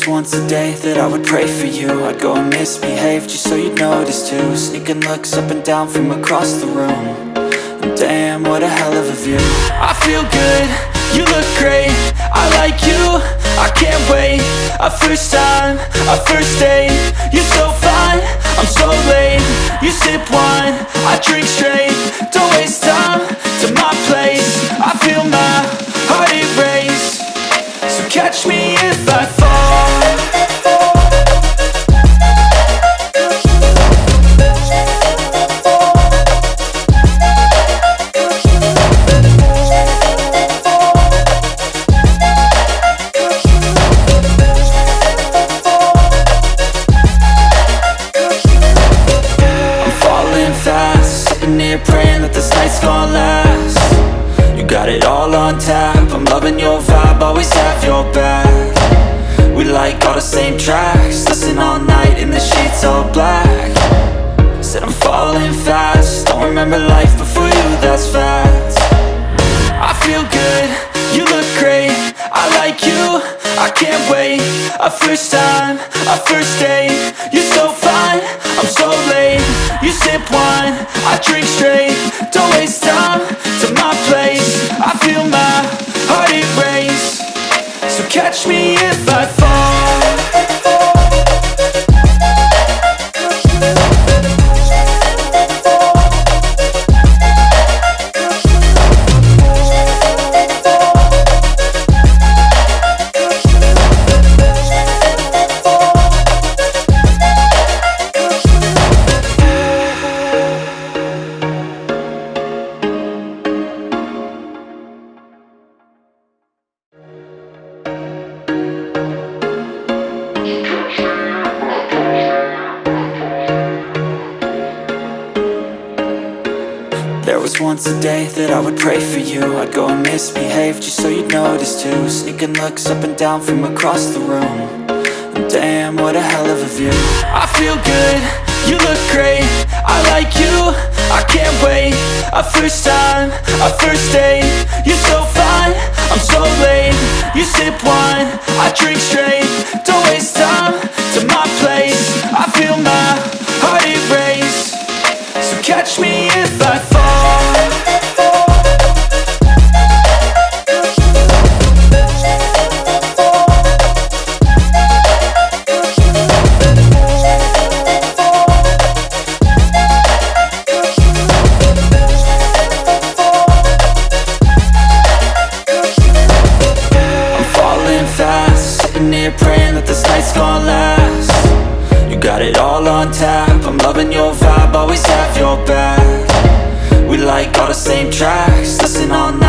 was once a day that I would pray for you. I'd go and misbehave just so you'd notice too. Sneaking looks up and down from across the room. And damn, what a hell of a view. I feel good, you look great, I like you, I can't wait. A first time, a first date, you're so fine, I'm so late. You sip wine, I drink straight, don't waste time to my place. I feel my heart erase, so catch me if I fall. Praying that this night's gonna last. You got it all on tap, I'm loving your vibe, always have your back. We like all the same tracks, listen all night in the sheets all black. Said I'm falling fast, don't remember life before you, that's fact. I feel good, you look great, I like you, I can't wait. A first time, a first date, you're so fine, I'm so late. You sip wine, I drink straight, don't waste time to my place. I feel my heart erase, so catch me if I fall. There was once a day that I would pray for you. I'd go and misbehave just so you'd notice too. Sneaking looks up and down from across the room. And damn, what a hell of a view. I feel good, you look great, I like you, I can't wait. A first time, a first date, you're so fine, I'm so late. You sip wine, I drink straight, don't waste time to my place. I feel my heart erase, so catch me if I fall. Praying that this night's gonna last. You got it all on tap, I'm loving your vibe, always have your back. We like all the same tracks, listen all night